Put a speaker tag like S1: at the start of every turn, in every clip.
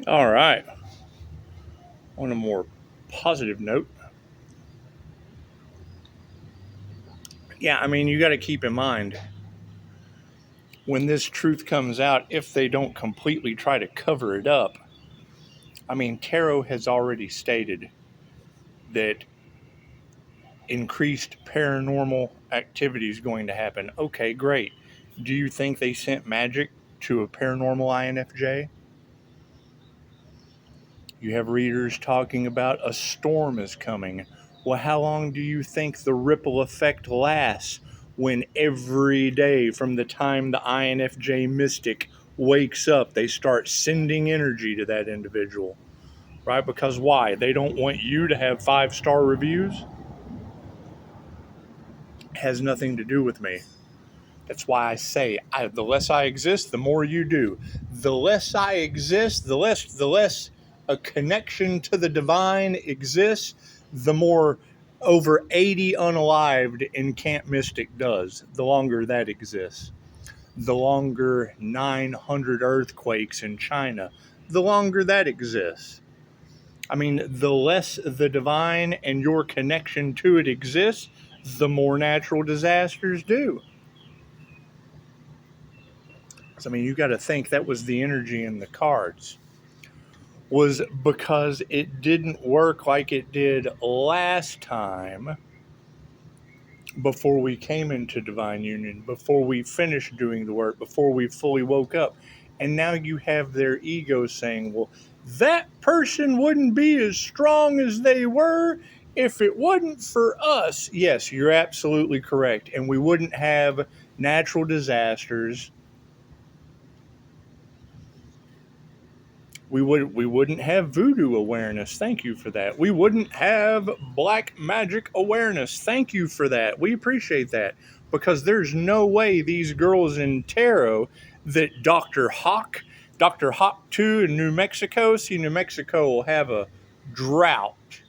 S1: All right. On a more positive note, yeah, I mean, you got to keep in mind when this truth comes out, if they don't completely try to cover it up. I mean, Tarot has already stated that increased paranormal activity is going to happen. Okay, great. Do you think they sent magic to a paranormal INFJ? You have readers talking about a storm is coming. Well, how long do you think the ripple effect lasts when every day from the time the INFJ mystic wakes up, they start sending energy to that individual? Right? Because why? They don't want you to have 5-star reviews? It has nothing to do with me. That's why I say the less I exist, the more you do. The less I exist, the less a connection to the divine exists, the more over 80 unalived in Camp Mystic does, the longer that exists. The longer 900 earthquakes in China, the longer that exists. I mean, the less the divine and your connection to it exists, the more natural disasters do. I mean, you got to think that was the energy in the cards. Was because it didn't work like it did last time before we came into divine union, before we finished doing the work, before we fully woke up. And now you have their ego saying, well, that person wouldn't be as strong as they were if it wasn't for us. Yes, you're absolutely correct. And we wouldn't have natural disasters. We wouldn't have voodoo awareness. Thank you for that. We wouldn't have black magic awareness. Thank you for that. We appreciate that because there's no way these girls in tarot that Dr. Hawk 2 in New Mexico, see, New Mexico will have a drought,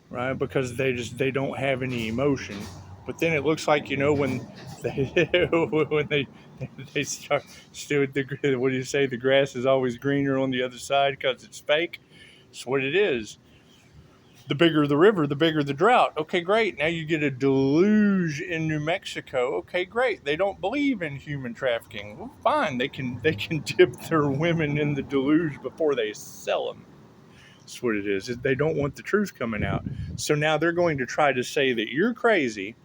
S1: right? Because they don't have any emotion. But then it looks like, when they when they start still what do you say, the grass is always greener on the other side because it's fake. It's what it is. The bigger the river, the bigger the drought. Okay, great. Now you get a deluge in New Mexico. Okay, great. They don't believe in human trafficking. Well, fine. They can dip their women in the deluge before they sell them. That's what it is. They don't want the truth coming out. So now they're going to try to say that you're crazy.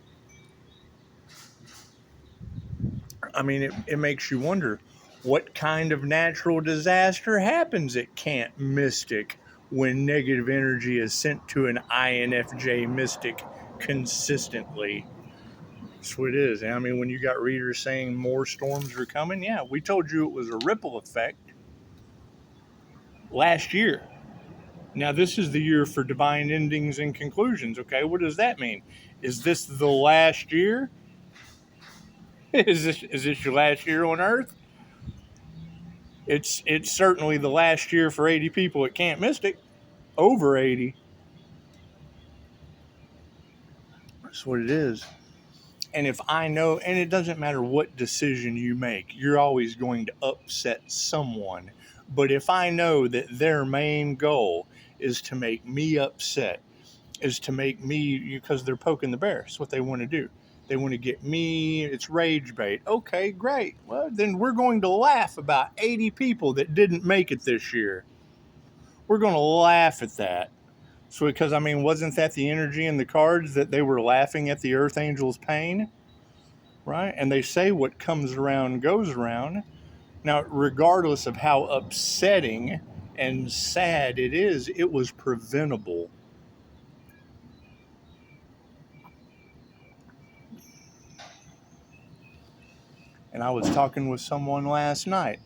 S1: I mean, it makes you wonder what kind of natural disaster happens at Camp Mystic when negative energy is sent to an INFJ mystic consistently. That's what it is. I mean, when you got readers saying more storms are coming, yeah, we told you it was a ripple effect last year. Now, this is the year for divine endings and conclusions. Okay, what does that mean? Is this the last year? Is this your last year on Earth? It's certainly the last year for 80 people at Camp Mystic. Over 80. That's what it is. And if I know, and it doesn't matter what decision you make, you're always going to upset someone. But if I know that their main goal is to make me upset, is to make me, because they're poking the bear. That's what they want to do. They want to get me, it's rage bait. Okay, great. Well, then we're going to laugh about 80 people that didn't make it this year. We're going to laugh at that. So, because, I mean, wasn't that the energy in the cards that they were laughing at the Earth Angel's pain? Right? And they say what comes around goes around. Now, regardless of how upsetting and sad it is, it was preventable. And I was talking with someone last night.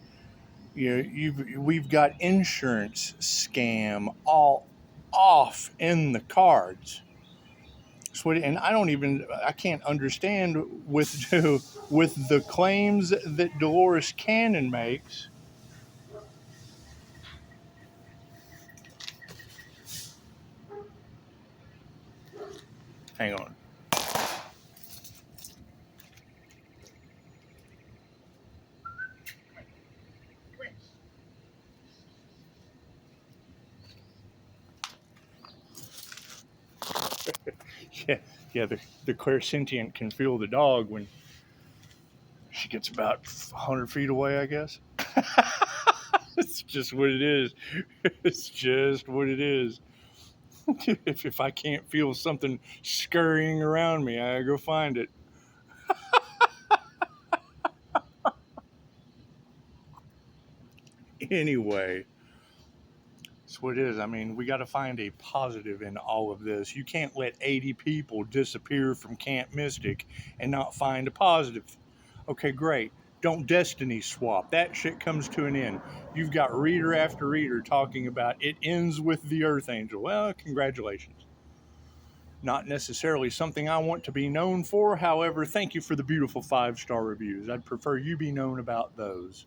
S1: We've got insurance scam all off in the cards. And I can't understand with with the claims that Dolores Cannon makes. Hang on. Yeah, the clairsentient can feel the dog when she gets about 100 feet away, I guess. It's just what it is. It's just what it is. If I can't feel something scurrying around me, I go find it. Anyway, that's what it is. I mean, we got to find a positive in all of this. You can't let 80 people disappear from Camp Mystic and not find a positive. Okay, great. Don't destiny swap. That shit comes to an end. You've got reader after reader talking about it ends with the Earth Angel. Well, congratulations. Not necessarily something I want to be known for. However, thank you for the beautiful 5-star reviews. I'd prefer you be known about those.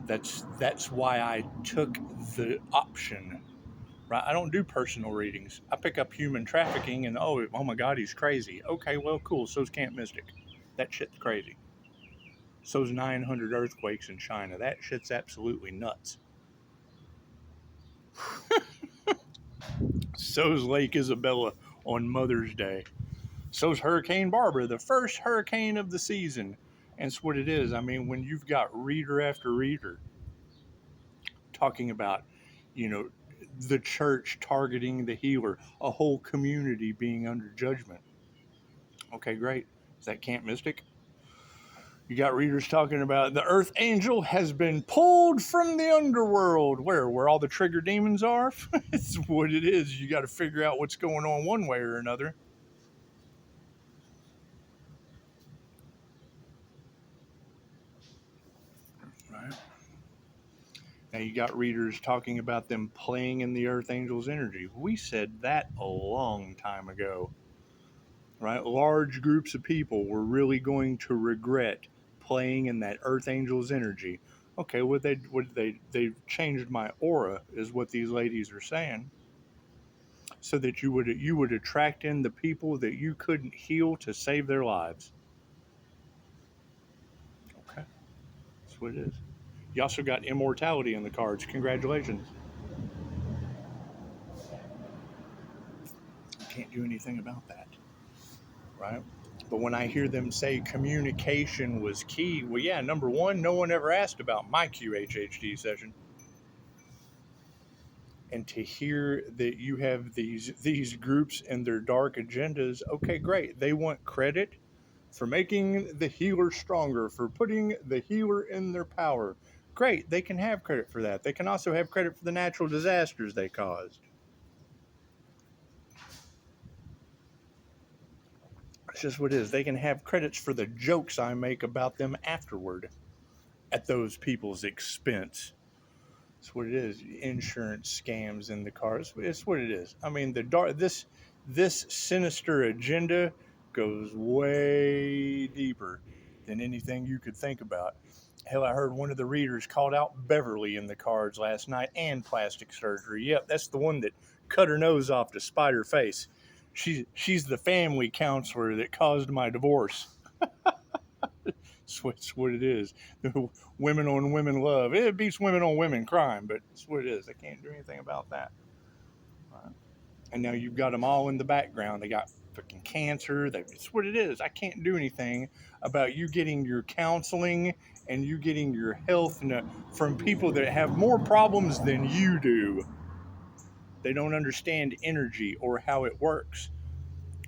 S1: That's why I took the option. Right? I don't do personal readings. I pick up human trafficking and oh my God, he's crazy. Okay, well, cool. So's Camp Mystic. That shit's crazy. So's 900 earthquakes in China. That shit's absolutely nuts. So's Lake Isabella on Mother's Day. So's Hurricane Barbara, the first hurricane of the season. And it's what it is. I mean, when you've got reader after reader talking about, you know, the church targeting the healer, a whole community being under judgment. Okay, great. Is that Camp Mystic? You got readers talking about the Earth Angel has been pulled from the underworld. Where all the trigger demons are? It's what it is. You got to figure out what's going on one way or another. Right. Now you got readers talking about them playing in the Earth Angel's energy. We said that a long time ago. Right? Large groups of people were really going to regret playing in that Earth Angel's energy. Okay, they've changed my aura, is what these ladies are saying, so that you would attract in the people that you couldn't heal to save their lives. Okay, that's what it is. You also got immortality in the cards. Congratulations. You can't do anything about that, right? But when I hear them say communication was key, well, yeah, number one, no one ever asked about my QHHD session. And to hear that you have these groups and their dark agendas, okay, great. They want credit for making the healer stronger, for putting the healer in their power. Great, they can have credit for that. They can also have credit for the natural disasters they caused. It's just what it is. They can have credits for the jokes I make about them afterward at those people's expense. It's what it is. Insurance scams in the cars. It's what it is. I mean, this sinister agenda goes way deeper than anything you could think about. Hell, I heard one of the readers called out Beverly in the cards last night and plastic surgery. Yep, that's the one that cut her nose off to spite her face. She's the family counselor that caused my divorce. It's what it is. Women on women love. It beats women on women crime, but it's what it is. I can't do anything about that. Right? And now you've got them all in the background. They got freaking cancer. It's what it is. I can't do anything about you getting your counseling and you getting your health from people that have more problems than you do. They don't understand energy or how it works.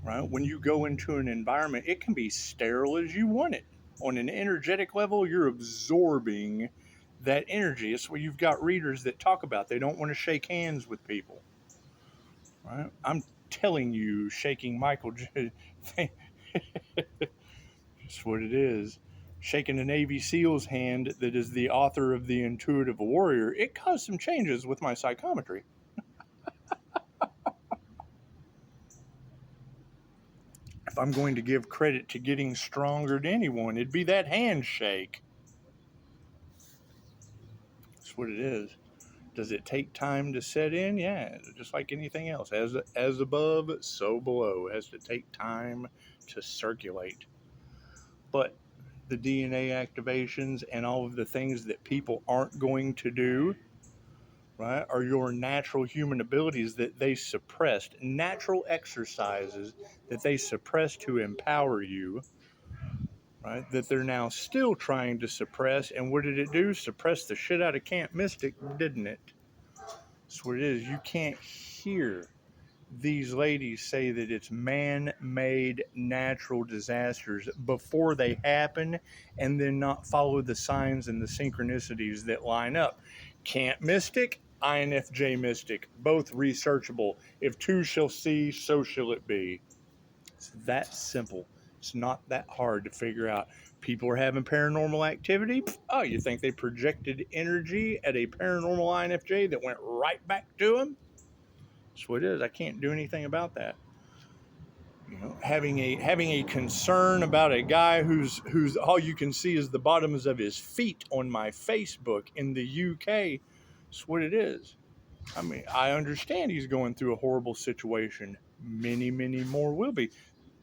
S1: Right? When you go into an environment, it can be sterile as you want it. On an energetic level, you're absorbing that energy. It's where you've got readers that talk about they don't want to shake hands with people. Right? I'm telling you, shaking Michael, that's what it is. Shaking a Navy SEAL's hand that is the author of The Intuitive Warrior, it caused some changes with my psychometry. If I'm going to give credit to getting stronger to anyone, it'd be that handshake. That's what it is. Does it take time to set in? Yeah, just like anything else. As above, so below. It has to take time to circulate. But the DNA activations and all of the things that people aren't going to do, right, are your natural human abilities that they suppressed, natural exercises that they suppressed to empower you, right, that they're now still trying to suppress. And what did it do? Suppress the shit out of Camp Mystic, didn't it? That's what it is. You can't hear these ladies say that it's man-made natural disasters before they happen, and then not follow the signs and the synchronicities that line up. Camp Mystic, INFJ Mystic, both researchable. If two shall see, so shall it be. It's that simple. It's not that hard to figure out. People are having paranormal activity. Oh, you think they projected energy at a paranormal INFJ that went right back to them? That's what it is. I can't do anything about that. You know, having a concern about a guy who's all you can see is the bottoms of his feet on my Facebook in the UK. That's what it is. I mean, I understand he's going through a horrible situation. Many, many more will be.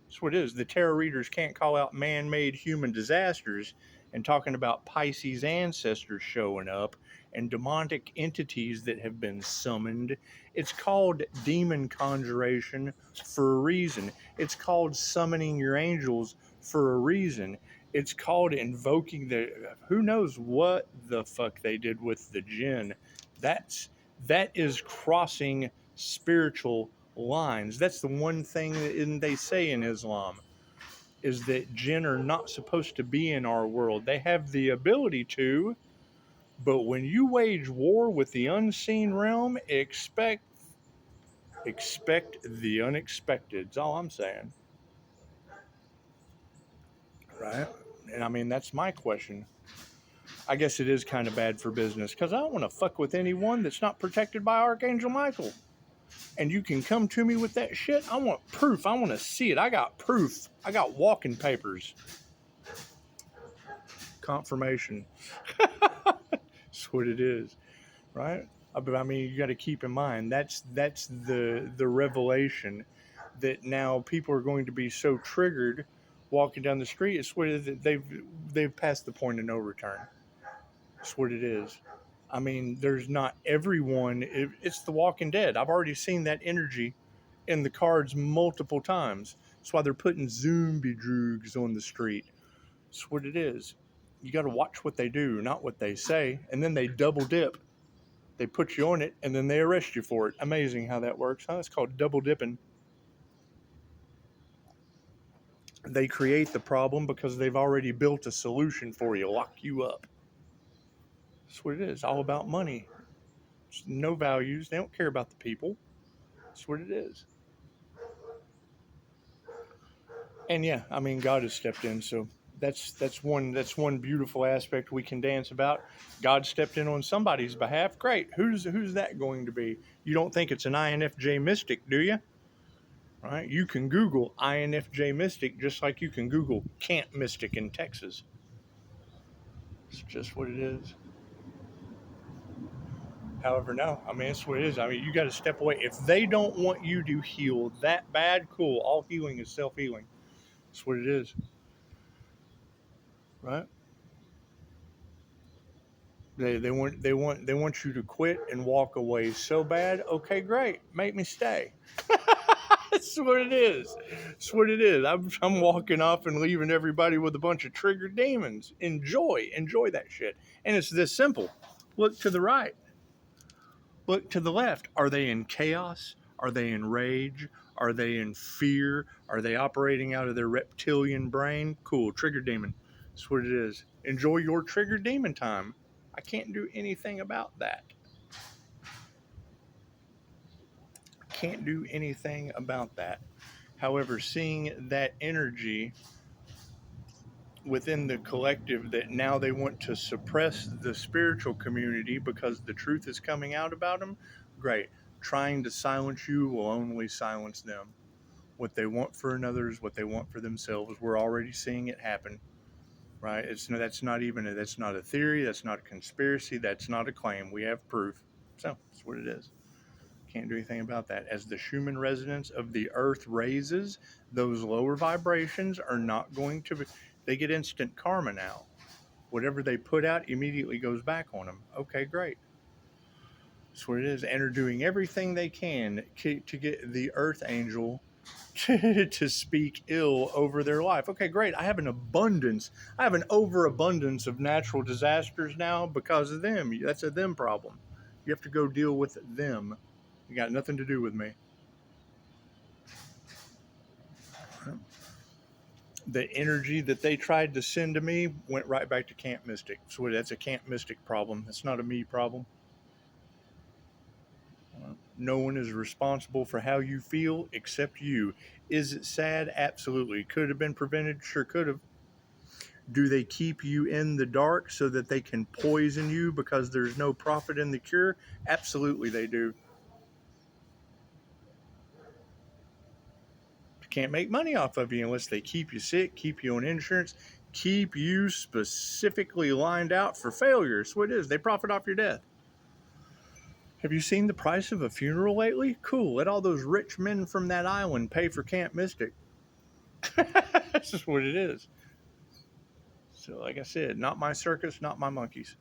S1: That's what it is. The tarot readers can't call out man-made human disasters and talking about Pisces ancestors showing up and demonic entities that have been summoned. It's called demon conjuration for a reason. It's called summoning your angels for a reason. It's called invoking the who knows what the fuck they did with the jinn. That is crossing spiritual lines. That's the one thing that they say in Islam is that jinn are not supposed to be in our world. They have the ability to, but when you wage war with the unseen realm, expect the unexpected. That's all I'm saying. Right? And I mean, that's my question. I guess it is kind of bad for business because I don't want to fuck with anyone that's not protected by Archangel Michael. And you can come to me with that shit. I want proof. I want to see it. I got proof. I got walking papers. Confirmation. That's what it is, right? But I mean, you got to keep in mind that's the revelation that now people are going to be so triggered walking down the street. It's what it is, they've passed the point of no return. That's what it is. I mean, there's not everyone. It's The Walking Dead. I've already seen that energy in the cards multiple times. That's why they're putting zombie droogs on the street. That's what it is. You got to watch what they do, not what they say. And then they double dip. They put you on it, and then they arrest you for it. Amazing how that works, huh? It's called double dipping. They create the problem because they've already built a solution for you, lock you up. That's what it is. All about money. There's no values. They don't care about the people. That's what it is. And yeah, I mean, God has stepped in, so that's one beautiful aspect we can dance about. God stepped in on somebody's behalf. Great. Who's that going to be? You don't think it's an INFJ mystic, do you? Right? You can Google INFJ mystic just like you can Google Camp Mystic in Texas. It's just what it is. However, no, I mean, it's what it is. I mean, you got to step away. If they don't want you to heal that bad, cool. All healing is self-healing. That's what it is. Right? They want you to quit and walk away so bad. Okay, great. Make me stay. That's what it is. That's what it is. I'm walking off and leaving everybody with a bunch of triggered demons. Enjoy that shit. And it's this simple. Look to the right. Look to the left. Are they in chaos? Are they in rage? Are they in fear? Are they operating out of their reptilian brain? Cool. Trigger demon. That's what it is. Enjoy your trigger demon time. I can't do anything about that. Can't do anything about that. However, seeing that energy within the collective that now they want to suppress the spiritual community because the truth is coming out about them, great. Trying to silence you will only silence them. What they want for another is what they want for themselves. We're already seeing it happen, right? That's not a theory. That's not a conspiracy. That's not a claim. We have proof. So that's what it is. Can't do anything about that. As the Schumann resonance of the earth raises, those lower vibrations are not going to be, they get instant karma now. Whatever they put out immediately goes back on them. Okay, great. That's what it is. And are doing everything they can to get the Earth Angel to speak ill over their life. Okay, great. I have an overabundance of natural disasters now because of them. That's a them problem. You have to go deal with them. You got nothing to do with me. The energy that they tried to send to me went right back to Camp Mystic. So that's a Camp Mystic problem. That's not a me problem. No one is responsible for how you feel except you. Is it sad? Absolutely. Could have been prevented? Sure could have. Do they keep you in the dark so that they can poison you because there's no profit in the cure? Absolutely, they do. They can't make money off of you unless they keep you sick, keep you on insurance, keep you specifically lined out for failure. That's what it is. They profit off your death. Have you seen the price of a funeral lately? Cool. Let all those rich men from that island pay for Camp Mystic. That's just what it is. So, like I said, not my circus, not my monkeys.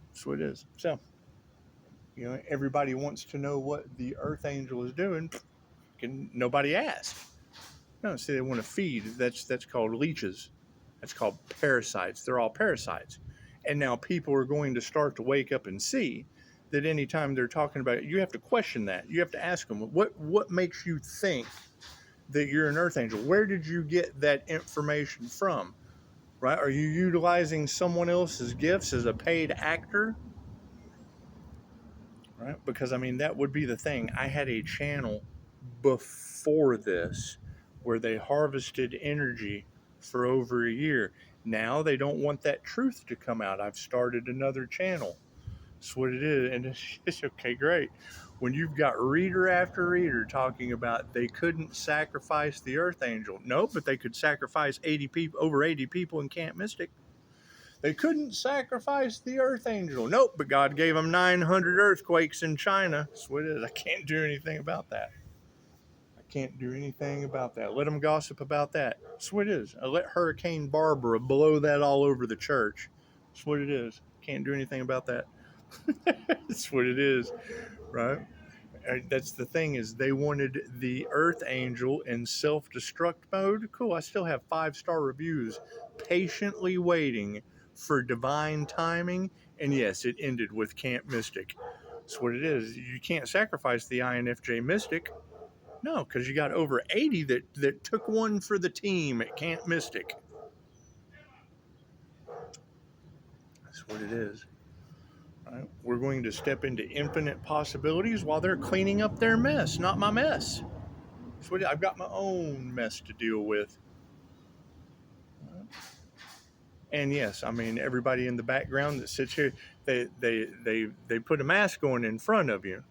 S1: That's what it is. So, everybody wants to know what the Earth Angel is doing. Nobody asks. No, see, they want to feed. That's called leeches. That's called parasites. They're all parasites. And now people are going to start to wake up and see that anytime they're talking about it, you have to question that. You have to ask them, what makes you think that you're an Earth Angel? Where did you get that information from? Right? Are you utilizing someone else's gifts as a paid actor? Right? Because, that would be the thing. I had a channel before this where they harvested energy for over a year. Now they don't want that truth to come out. I've started another channel. That's what it is. And it's okay, great. When you've got reader after reader talking about they couldn't sacrifice the Earth Angel. No, but they could sacrifice over 80 people in Camp Mystic. They couldn't sacrifice the Earth Angel. Nope, but God gave them 900 earthquakes in China. That's what it is. I can't do anything about that. Can't do anything about that. Let them gossip about that. That's what it is. I let Hurricane Barbara blow that all over the church. That's what it is. Can't do anything about that. That's what it is, right? That's the thing, is they wanted the Earth Angel in self-destruct mode. Cool. I still have 5-star reviews patiently waiting for divine timing. And yes, it ended with Camp Mystic. That's what it is. You can't sacrifice the INFJ Mystic. No, because you got over 80 that took one for the team at Camp Mystic. That's what it is. Right? We're going to step into infinite possibilities while they're cleaning up their mess, not my mess. That's what I've got my own mess to deal with. And yes, everybody in the background that sits here, they put a mask on in front of you,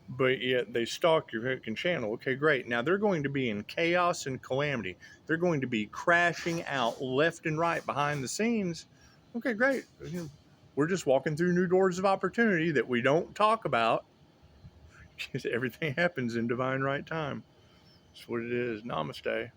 S1: but yet they stalk your freaking channel. Okay, great. Now they're going to be in chaos and calamity. They're going to be crashing out left and right behind the scenes. Okay, great. We're just walking through new doors of opportunity that we don't talk about, because everything happens in divine right time. That's what it is. Namaste.